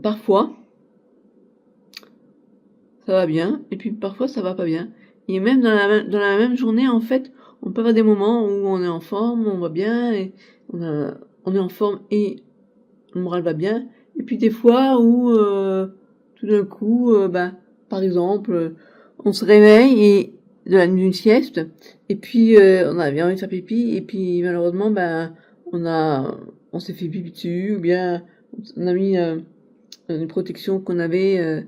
parfois, ça va bien, et puis parfois ça va pas bien. Et même dans la même journée, en fait, on peut avoir des moments où on est en forme, on va bien, et on est en forme et le moral va bien. Et puis des fois où tout d'un coup, par exemple, on se réveille et d'une sieste, et puis on a bien envie de faire pipi, et puis malheureusement, on s'est fait pipi dessus, ou bien on a mis une protection qu'on avait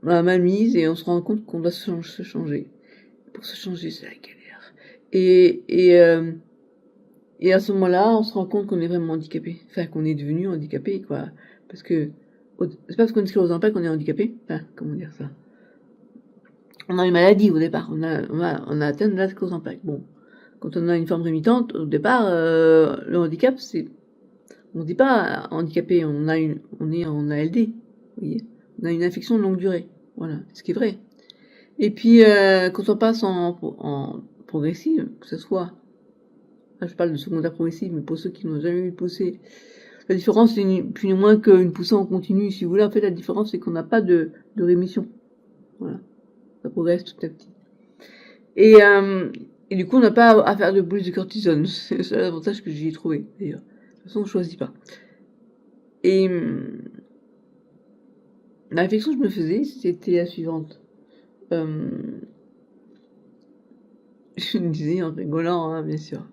mal mise, et on se rend compte qu'on doit se changer. Pour se changer, c'est la galère. Et, et, euh, et à ce moment-là, on se rend compte qu'on est vraiment handicapé. Enfin, qu'on est devenu handicapé, quoi. Parce que, c'est pas parce qu'on est sclérosé en plaques qu'on est handicapé. Enfin, comment dire ça? On a une maladie au départ. On a atteint de la sclérose en plaques. Bon. Quand on a une forme rémitante, au départ, le handicap, c'est, on dit pas handicapé, on est en ALD. Vous voyez? On a une infection de longue durée. Voilà. Ce qui est vrai. Et puis, quand on passe en progressive, que ce soit, là, je parle de secondaire progressive, mais pour ceux qui n'ont jamais eu de poussée, la différence, c'est plus ni moins qu'une poussée en continu. Si vous voulez, en fait, la différence, c'est qu'on n'a pas de rémission. Voilà. Ça progresse tout à petit. Et du coup, on n'a pas à faire de plus de cortisone. C'est le seul avantage que j'y ai trouvé, d'ailleurs. De toute façon, on ne choisit pas. Et la réflexion que je me faisais, c'était la suivante. Je me disais en rigolant, hein, bien sûr.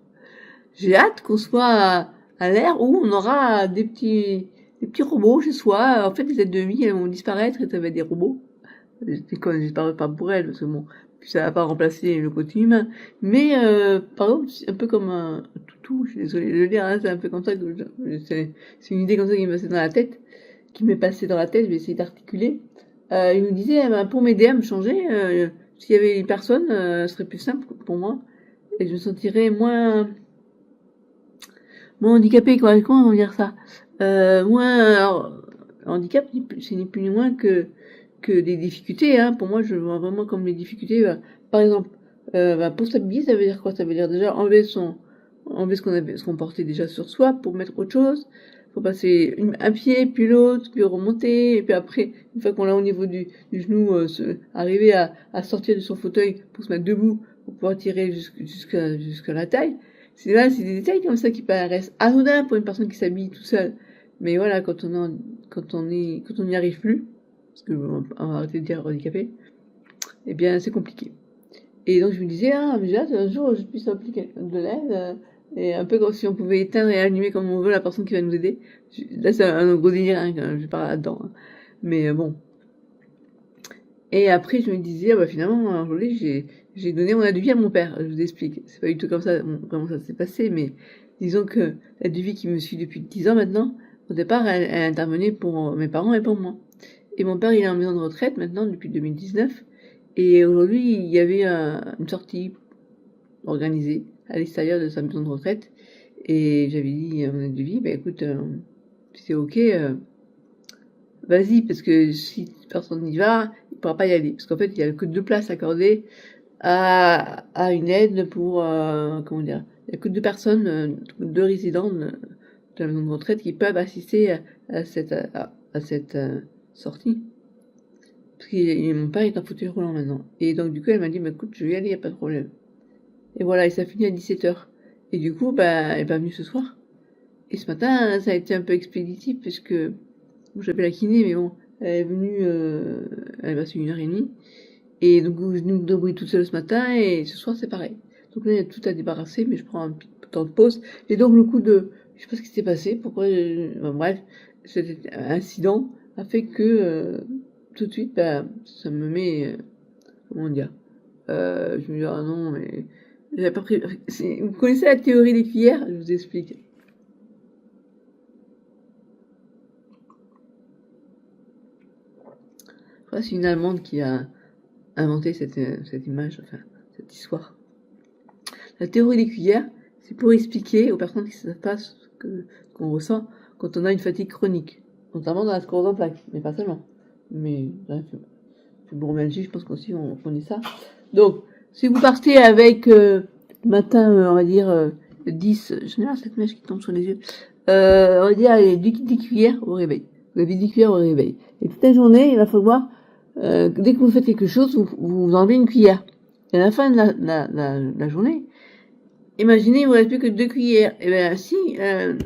J'ai hâte qu'on soit à l'ère où on aura des petits robots chez soi. En fait, les aides de vie, elles vont disparaître et ça va être des robots. J'espère pas pour elles, parce que bon, ça va pas remplacer le côté humain. Mais, par exemple, c'est un peu comme un toutou, je suis désolée de le dire, hein, c'est un peu comme ça que c'est une idée comme ça qui m'est passée dans la tête, je vais essayer d'articuler. Il me disait, pour m'aider à me changer, s'il y avait une personne, ce serait plus simple pour moi, et je me sentirais moins handicapé, quoi. Comment on va dire ça? Alors, handicap, c'est ni plus ni moins que des difficultés, hein. Pour moi, je le vois vraiment comme des difficultés. Par exemple, pour s'habiller, ça veut dire quoi? Ça veut dire déjà enlever ce qu'on portait déjà sur soi pour mettre autre chose. Faut passer un pied, puis l'autre, puis remonter, et puis après, une fois qu'on l'a au niveau du genou, arriver à sortir de son fauteuil pour se mettre debout, pour pouvoir tirer jusqu'à la taille. C'est des détails comme ça qui paraissent anodins pour une personne qui s'habille tout seul. Mais voilà, quand on n'y arrive plus, parce que on va arrêter de dire handicapé, eh bien, c'est compliqué. Et donc, je me disais, mais j'ai hâte un jour, je puisse appliquer de l'aide, et un peu comme si on pouvait éteindre et allumer comme on veut la personne qui va nous aider. Là, c'est un gros délire, hein, quand je parle là-dedans, hein. Mais bon. Et après, je me disais, finalement, aujourd'hui, j'ai donné mon aide de vie à mon père. Je vous explique. C'est pas du tout comme ça, comment ça s'est passé, mais disons que l'aide de vie qui me suit depuis 10 ans maintenant, au départ, elle intervenait pour mes parents et pour moi. Et mon père, il est en maison de retraite maintenant depuis 2019. Et aujourd'hui, il y avait une sortie organisée à l'extérieur de sa maison de retraite. Et j'avais dit à mon aide de vie, écoute, si c'est ok, vas-y, parce que si personne n'y va, il pourra pas y aller. Parce qu'en fait, il y a que 2 places accordées à une aide pour, comment dire, il y a que 2 personnes, 2 résidents de la maison de retraite qui peuvent assister à cette sortie. Parce que mon père est en fauteuil roulant maintenant. Et donc, du coup, elle m'a dit, écoute, je vais y aller, y a pas de problème. Et voilà, et ça finit à 17h. Et du coup, elle est pas venue ce soir. Et ce matin, ça a été un peu expéditif, puisque j'avais la kiné, mais bon, elle est venue, elle a passé 1h30. Et donc, je me débrouille toute seule ce matin, et ce soir, c'est pareil. Donc là, il y a tout à débarrasser, mais je prends un petit temps de pause. Et donc, le coup je sais pas ce qui s'est passé, pourquoi, bref, cet incident a fait que, tout de suite, ça me met, comment dire, je me dis, ah non, mais, j'avais pas pris, vous connaissez la théorie des cuillères? Je vous explique. C'est une Allemande qui a inventé cette image, enfin, cette histoire. La théorie des cuillères, c'est pour expliquer aux personnes qui savent pas ce qu'on ressent quand on a une fatigue chronique, notamment dans la sclérose en plaques, mais pas seulement. Mais bref, fibromyalgie, je pense qu'aussi on connaît ça. Donc, si vous partez avec matin, on va dire 10, généralement cette mèche qui tombe sur les yeux, on va dire allez, 10 cuillères au réveil. Vous avez 10 cuillères au réveil. Et toute la journée, il va falloir, dès que vous faites quelque chose, vous enlevez une cuillère. Et à la fin de la journée, imaginez, il ne vous reste plus que 2 cuillères. Et bien si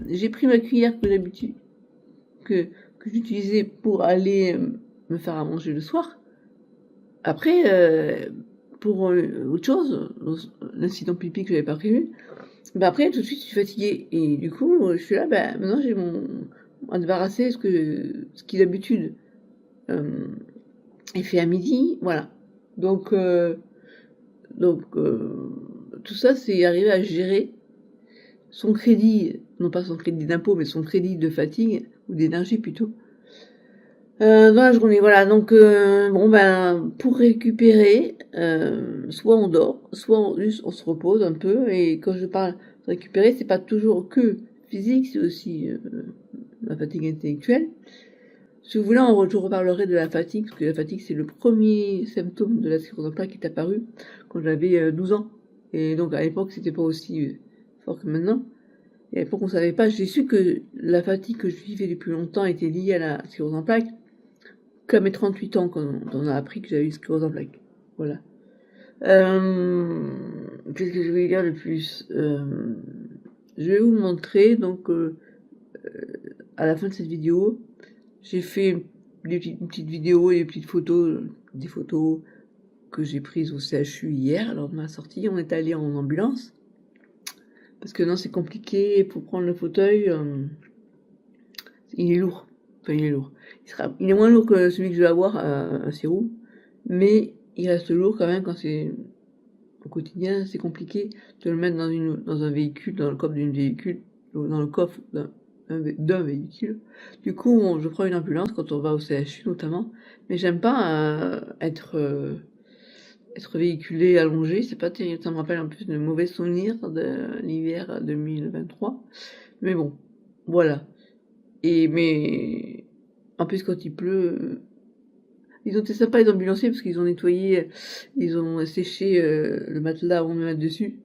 j'ai pris ma cuillère que d'habitude, que j'utilisais pour aller me faire à manger le soir, après, pour autre chose, l'incident pipi que j'avais pas prévu, ben après tout de suite je suis fatiguée. Et du coup, je suis là, ben maintenant j'ai à débarrasser ce qui d'habitude est fait à midi, voilà. Donc, tout ça, c'est arriver à gérer son crédit, non pas son crédit d'impôt, mais son crédit de fatigue, ou d'énergie plutôt, dans la journée. Voilà, donc bon ben pour récupérer, soit on dort, soit juste on se repose un peu. Et quand je parle de récupérer, c'est pas toujours que physique, c'est aussi la fatigue intellectuelle. Si vous voulez, je reparlerai de la fatigue, parce que la fatigue, c'est le premier symptôme de la sclérose en plaques qui est apparu quand j'avais 12 ans. Et donc, à l'époque, c'était pas aussi fort que maintenant. Et à l'époque, on savait pas. J'ai su que la fatigue que je vivais depuis longtemps était liée à la sclérose en plaques qu'à mes 38 ans, quand on a appris que j'avais eu sclérose en plaques. Voilà. Qu'est-ce que je voulais dire de plus Je vais vous montrer, donc, à la fin de cette vidéo, j'ai fait une petite vidéo et des petites photos, des photos que j'ai prises au CHU hier. Alors, on m'a sorti, on est allé en ambulance. Parce que non, c'est compliqué pour prendre le fauteuil. Il est lourd. Enfin, il est lourd. Il est moins lourd que celui que je vais avoir à Sirou. Mais il reste lourd quand même quand c'est au quotidien. C'est compliqué de le mettre dans un véhicule, dans le coffre d'un véhicule, dans le coffre d'un véhicule. Du coup, je prends une ambulance quand on va au CHU notamment, mais j'aime pas être véhiculé allongé, c'est pas terrible. Ça me rappelle en plus de mauvais souvenirs de l'hiver 2023. Mais bon, voilà. Mais en plus quand il pleut, ils ont été sympas les ambulanciers parce qu'ils ont nettoyé, ils ont séché le matelas avant de me mettre dessus.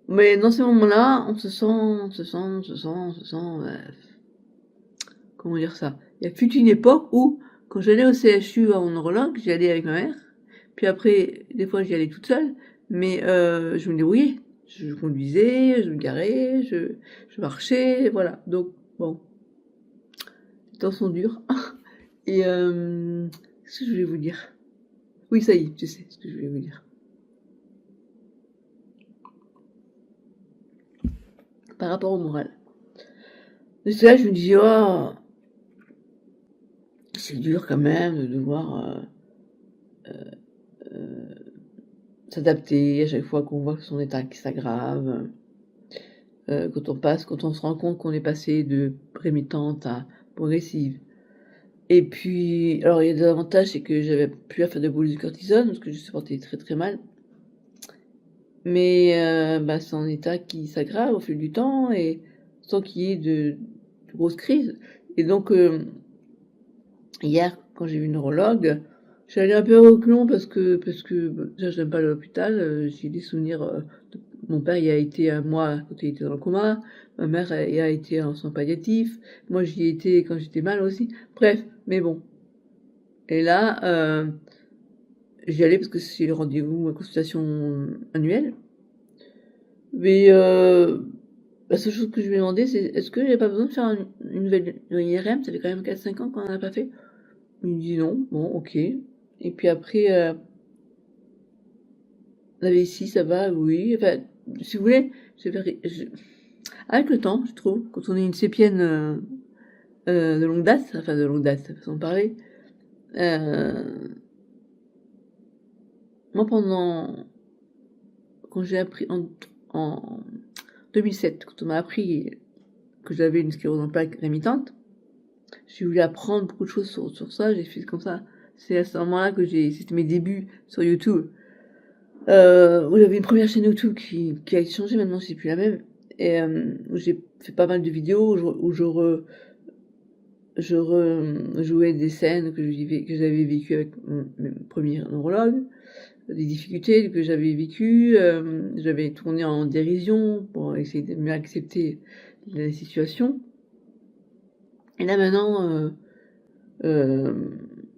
Mais dans ces moments-là, on se sent, comment dire ça? Il y a fut une époque où, quand j'allais au CHU en neurologue, j'y allais avec ma mère. Puis après, des fois, j'y allais toute seule. Mais je me débrouillais. Je conduisais, je me garais, je marchais, voilà. Donc, bon, les temps sont durs. Et qu'est-ce que je voulais vous dire? Oui, ça y est, je sais ce que je voulais vous dire. Par rapport au moral. Et là, je me dis, oh, c'est dur quand même de devoir s'adapter à chaque fois qu'on voit que son état qui s'aggrave. Quand on se rend compte qu'on est passé de rémitante à progressive. Et puis, alors il y a des avantages, c'est que j'avais plus à faire de boules de cortisone, parce que je supportais très très mal. Mais c'est un état qui s'aggrave au fil du temps, et sans qu'il y ait de grosses crises. Et donc, hier, quand j'ai vu une neurologue, je suis allée un peu à reculons parce que déjà, je n'aime pas l'hôpital. J'ai des souvenirs. Mon père y a été un mois quand il était dans le coma. Ma mère y a été en soins palliatifs. Moi, j'y ai été quand j'étais mal aussi. Bref, mais bon. Et là, j'y allais parce que c'est le rendez-vous, ma consultation annuelle. Mais la seule chose que je lui ai demandé, c'est est-ce que j'ai pas besoin de faire une nouvelle IRM? Ça fait quand même 4-5 ans qu'on n'en a pas fait. Il me dit non, bon, ok. Et puis après, la vessie, ça va, oui. Enfin, si vous voulez, avec le temps, je trouve, quand on est une sépienne de longue date, enfin de longue date, façon de parler, moi quand j'ai appris en 2007, quand on m'a appris que j'avais une sclérose en plaques rémitante, j'ai voulu apprendre beaucoup de choses sur ça, j'ai fait comme ça. C'est à ce moment-là que c'était mes débuts sur YouTube. Où j'avais une première chaîne YouTube qui a changé, maintenant c'est plus la même, et où j'ai fait pas mal de vidéos où je rejouais des scènes que j'avais vécues avec mon premier neurologue, des difficultés que j'avais vécues, j'avais tourné en dérision pour essayer de mieux accepter la situation. Et là maintenant, je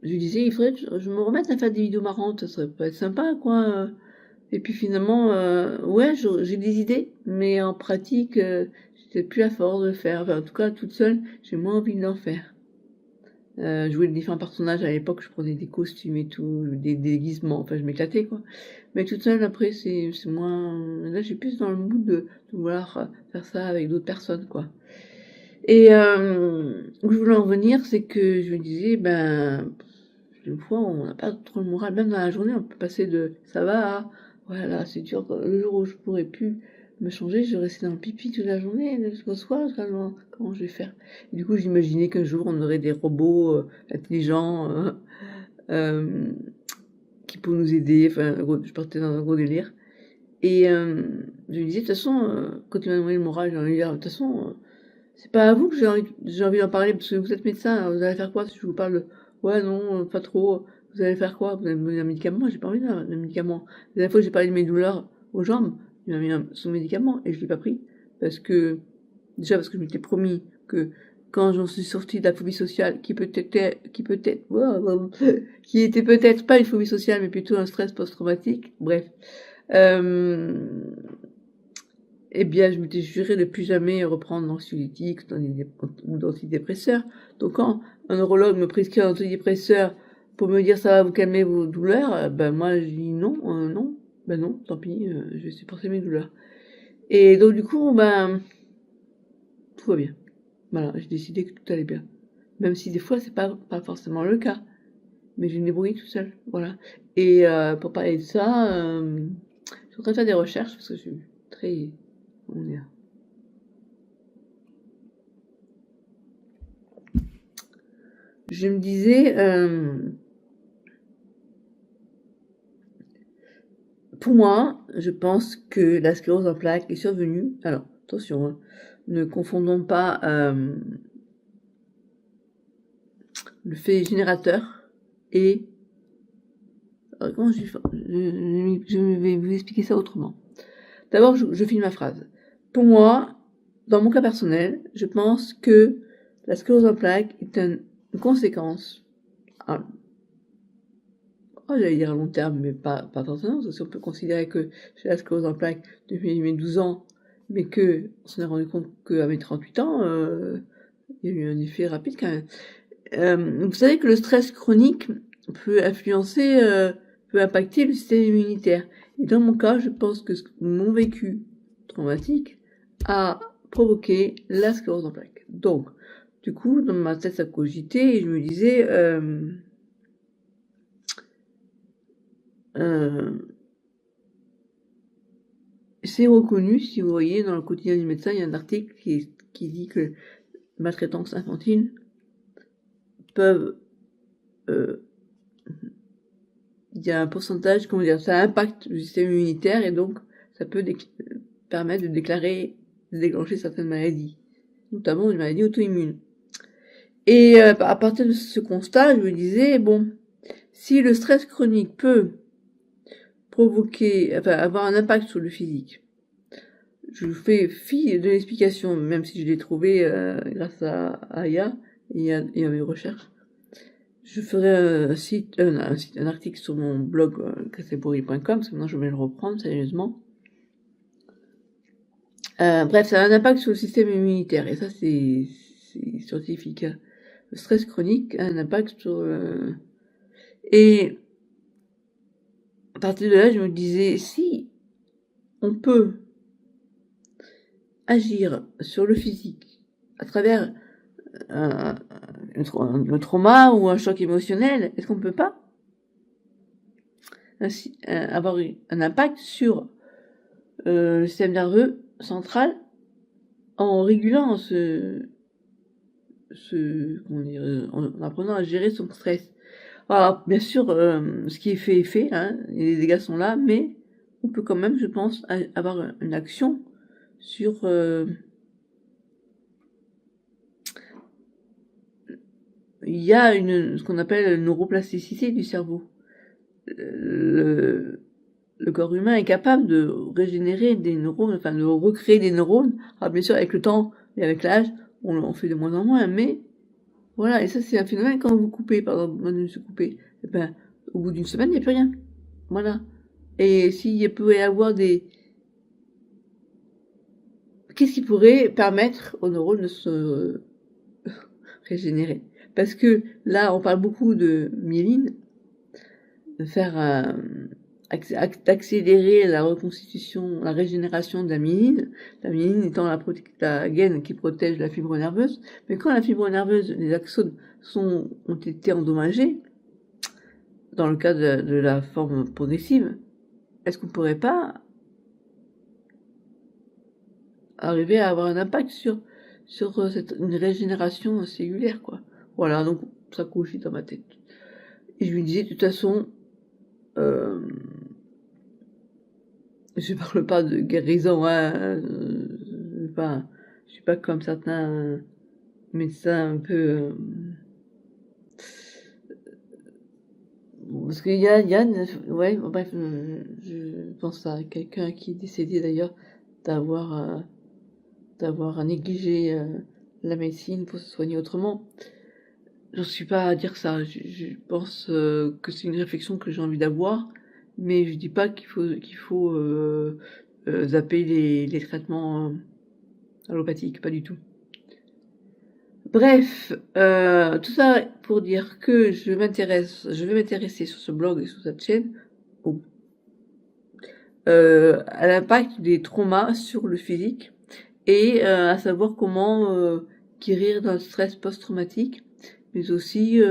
lui disais, il faudrait que je me remette à faire des vidéos marrantes, ça peut être sympa, quoi. Et puis finalement, ouais, j'ai des idées, mais en pratique, j'ai plus la force de le faire. Enfin, en tout cas, toute seule, j'ai moins envie d'en faire. Jouer les différents personnages à l'époque, je prenais des costumes et tout, des déguisements, enfin je m'éclatais quoi. Mais toute seule après c'est moins. Là j'ai plus dans le mood de vouloir faire ça avec d'autres personnes quoi. Et où je voulais en venir, c'est que je me disais, ben, une fois on n'a pas trop le moral, même dans la journée, on peut passer de ça va à voilà, c'est dur, le jour où je pourrais plus me changer, je restais dans le pipi toute la journée, jusqu'au soir, comment je vais faire? Et du coup, j'imaginais qu'un jour on aurait des robots intelligents euh, qui pourraient nous aider, enfin, je partais dans un gros délire. Et je me disais, de toute façon, quand tu m'as demandé le moral, j'ai envie de dire, de toute façon, c'est pas à vous que j'ai envie d'en parler, parce que vous êtes médecin, alors vous allez faire quoi si je vous parle de, ouais, non, pas trop, vous allez faire quoi? Vous allez me donner un médicament? J'ai pas envie d'un médicament. La dernière fois que j'ai parlé de mes douleurs aux jambes, il m'a mis son médicament et je l'ai pas pris. Parce que, déjà parce que je m'étais promis que quand j'en suis sortie de la phobie sociale, qui était peut-être pas une phobie sociale, mais plutôt un stress post-traumatique, bref, euh, eh bien, je m'étais juré de plus jamais reprendre d'anxiolytiques ou d'antidépresseurs. Donc, quand un neurologue me prescrit un antidépresseur pour me dire ça va vous calmer vos douleurs, ben moi je dis non, non, ben non, tant pis, je vais supporter mes douleurs. Et donc du coup, ben tout va bien. Voilà, j'ai décidé que tout allait bien. Même si des fois c'est pas forcément le cas, mais je me débrouille tout seul, voilà. Et pour parler de ça, je suis en train de faire des recherches parce que je suis très, comment dire, je me disais, pour moi, je pense que la sclérose en plaques est survenue. Alors, attention, hein, ne confondons pas le fait générateur et... comment je vais vous expliquer ça autrement. D'abord, je finis ma phrase. Pour moi, dans mon cas personnel, je pense que la sclérose en plaques est une conséquence j'allais dire à long terme, mais pas forcément, parce qu'on peut considérer que j'ai la sclérose en plaques depuis mes 12 ans, mais que on s'en est rendu compte qu'à mes 38 ans, il y a eu un effet rapide quand même. Vous savez que le stress chronique peut influencer, peut impacter le système immunitaire. Et dans mon cas, je pense que mon vécu traumatique a provoqué la sclérose en plaques. Donc, du coup, dans ma tête, ça cogitait et je me disais, c'est reconnu, si vous voyez, dans le quotidien du médecin, il y a un article qui dit que maltraitance infantile peuvent... il y a un pourcentage, comment dire, ça impacte le système immunitaire et donc ça peut permettre de déclencher certaines maladies, notamment une maladie auto-immune. Et à partir de ce constat, je me disais, bon, si le stress chronique peut avoir un impact sur le physique, je vous fais fi de l'explication, même si je l'ai trouvé grâce à Aya et à mes recherches. Je ferai un article sur mon blog cassebourri.com, parce que maintenant je vais le reprendre sérieusement. Bref, ça a un impact sur le système immunitaire, et ça c'est scientifique. Le stress chronique a un impact sur... Et à partir de là, je me disais, si on peut agir sur le physique à travers un trauma ou un choc émotionnel, est-ce qu'on ne peut pas ainsi, avoir un impact sur le système nerveux central en régulant en apprenant à gérer son stress. Alors, bien sûr, ce qui est fait est fait, hein, et les dégâts sont là, mais on peut quand même, je pense, avoir une action sur il y a ce qu'on appelle la neuroplasticité du cerveau. Le corps humain est capable de régénérer des neurones, enfin de recréer des neurones. Alors bien sûr, avec le temps et avec l'âge, on fait de moins en moins, mais Voilà, et ça c'est un phénomène quand vous coupez, par exemple, moi je me suis coupée, eh ben, au bout d'une semaine, il n'y a plus rien. Voilà. Et s'il peut y avoir des... Qu'est-ce qui pourrait permettre aux neurones de se régénérer? Parce que là, on parle beaucoup de myéline, de faire d'accélérer la reconstitution, la régénération de la myéline étant la gaine qui protège la fibre nerveuse. Mais quand la fibre nerveuse, les axones ont été endommagés, dans le cas de la forme progressive, est-ce qu'on ne pourrait pas arriver à avoir un impact sur une régénération cellulaire, quoi? Voilà, donc ça couchait dans ma tête. Et je me disais, de toute façon, je parle pas de guérison, hein, je suis pas comme certains médecins un peu... parce qu'il y a, ouais, bref, je pense à quelqu'un qui est décédé d'ailleurs d'avoir négligé la médecine pour se soigner autrement. J'en suis pas à dire ça. Je pense que c'est une réflexion que j'ai envie d'avoir, mais je dis pas qu'il faut zapper les traitements allopathiques, pas du tout. Bref, tout ça pour dire que je vais m'intéresser sur ce blog et sur cette chaîne à l'impact des traumas sur le physique et à savoir comment guérir d'un stress post-traumatique, mais aussi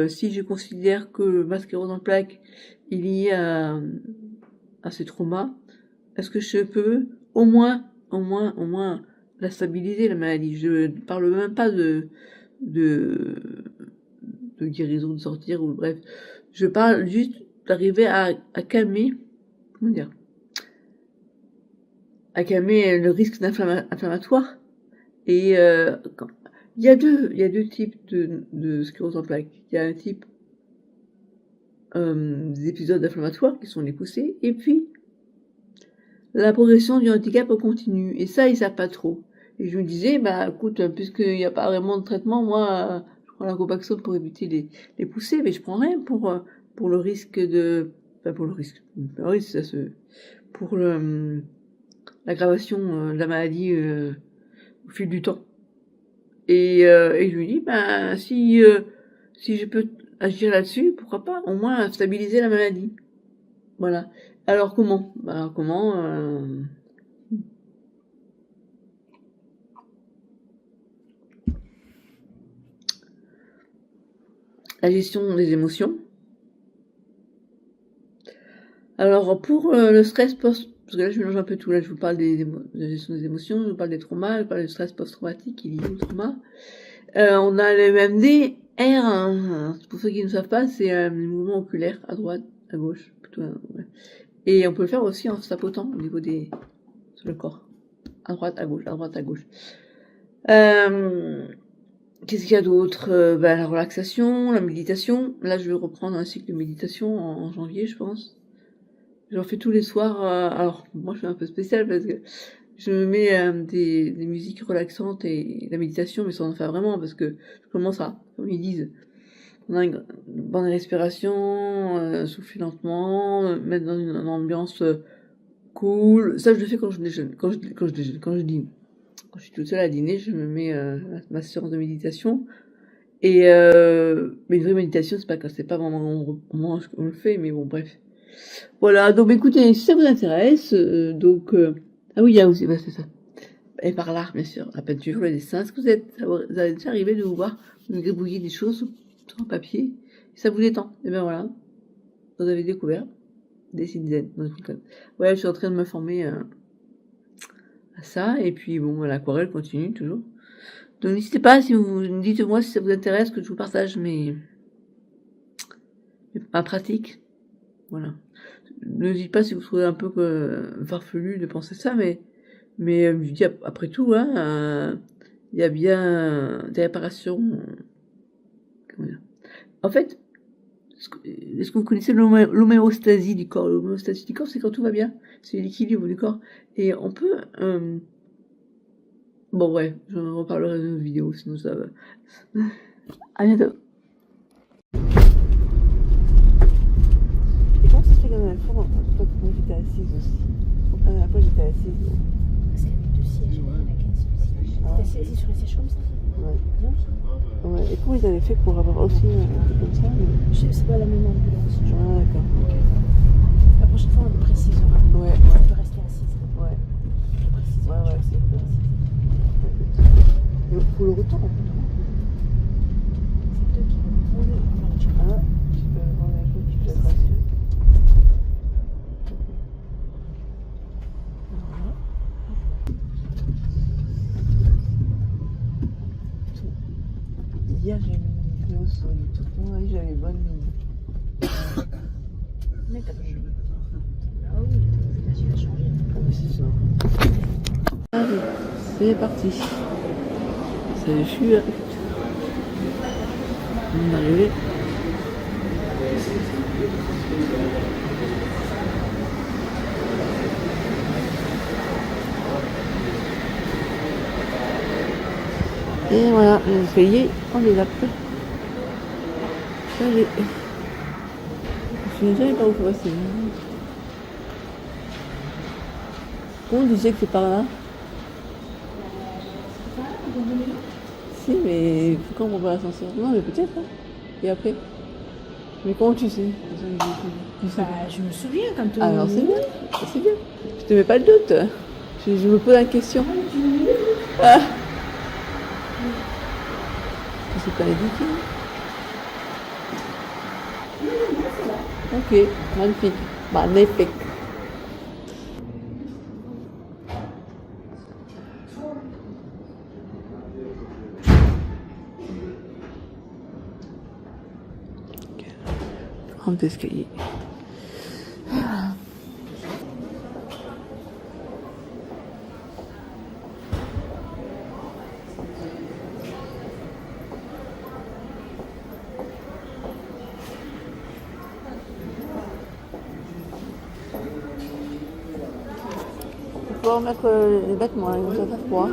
si je considère que ma sclérose en plaques est liée à ces traumas, est-ce que je peux au moins la stabiliser, la maladie? Je ne parle même pas de guérison, de sortir, ou bref. Je parle juste d'arriver à calmer, comment dire, à calmer le risque inflammatoire. Et il y a deux types de sclérose en plaques. Il y a un type des épisodes inflammatoires qui sont les poussées, et puis la progression du handicap continue. Et ça, ils savent pas trop. Et je me disais, bah écoute, puisqu'il n'y a pas vraiment de traitement, moi, je prends la Copaxone pour éviter les poussées, mais je prends rien pour le risque de... Enfin, pour le risque. Oui, ça se... Pour l'aggravation de la maladie au fil du temps. Et je lui dis, ben si je peux agir là-dessus, pourquoi pas, au moins stabiliser la maladie. Voilà. Alors comment? La gestion des émotions. Alors pour le stress post, parce que là je mélange un peu tout, là je vous parle de la gestion des émotions, je vous parle des traumas, je vous parle du stress post-traumatique qui est lié au trauma. On a le MMD R, hein. Pour ceux qui ne savent pas, c'est un mouvement oculaire à droite, à gauche, plutôt. Ouais. Et on peut le faire aussi en sapotant au niveau sur le corps, à droite, à gauche, à droite, à gauche. Qu'est-ce qu'il y a d'autre? La relaxation, la méditation. Là, je vais reprendre un cycle de méditation en janvier, je pense. J'en fais tous les soirs. Alors, moi, je suis un peu spéciale parce que je me mets des musiques relaxantes et la méditation, mais sans en faire vraiment, parce que je commence comme ils disent, on a une bonne respiration, souffler lentement, mettre dans une ambiance cool. Ça, je le fais quand je déjeune, quand je dîne. Quand je suis toute seule à dîner, je me mets ma séance de méditation. Et mais une vraie méditation, c'est pas vraiment on le fait, mais bon, bref. Voilà, donc écoutez, si ça vous intéresse, ah oui, il y a aussi, c'est ça. Et par l'art, bien sûr, la peinture, le dessin. Est-ce que vous avez déjà arrivé de vous voir, vous gribouiller des choses sur un papier, et ça vous détend? Et bien voilà, vous avez découvert des sites zen. Ouais, je suis en train de me former à ça, et puis bon, l'aquarelle continue toujours. Donc n'hésitez pas, si vous dites-moi si ça vous intéresse que je vous partage ma pratique. Voilà. Ne dites pas si vous trouvez un peu farfelu de penser ça, mais je dis après tout, hein, il y a bien des réparations. Comment dire? En fait, est-ce que vous connaissez l'homéostasie du corps? L'homéostasie du corps, c'est quand tout va bien, c'est l'équilibre du corps, et on peut Bon, ouais, j'en reparlerai dans une vidéo, sinon ça va. À bientôt. Et comment ça se fait que la dernière fois, moi j'étais assise aussi? La dernière fois j'étais assise. Parce qu'il y avait deux sièges, il y en a qu'un seul siège. T'es assis sur les sièges comme ça? Ouais. Ouais. Et comment ils avaient fait pour avoir aussi un truc comme ça? C'est pas la même ambulance. Ah, d'accord. La prochaine fois, on le précisera. Ouais. Tu peux rester assise. Ouais. Je le précise. Ouais, ouais, c'est clair. Et pour le retour, on peut C'est eux qui vont rouler. tu peux voir la chose, tu peux passer. Hier, j'ai mis une vidéo sur YouTube. Moi, j'avais bonne mine. Mais t'as pas changé. Ah oui, t'as changé. Ah, mais c'est ça. Allez, c'est parti. C'est le chou. On est arrivé. Et voilà, ça y est, on les a pris. Allez. Je ne sais pas où faut passer. On disait que c'est par là. Si, mais quand on va à l'ascenseur? Non, mais peut-être. Hein. Et après? Mais comment tu sais? Tu sais Bah, je me souviens quand alors c'est bien, c'est bien. Je te mets pas le doute. Je me pose la question. Ah. C'est pas indiqué. Ok, magnifique. Magnifique. Rampe d'escalier. On peut remettre les vêtements, ils vont faire froid.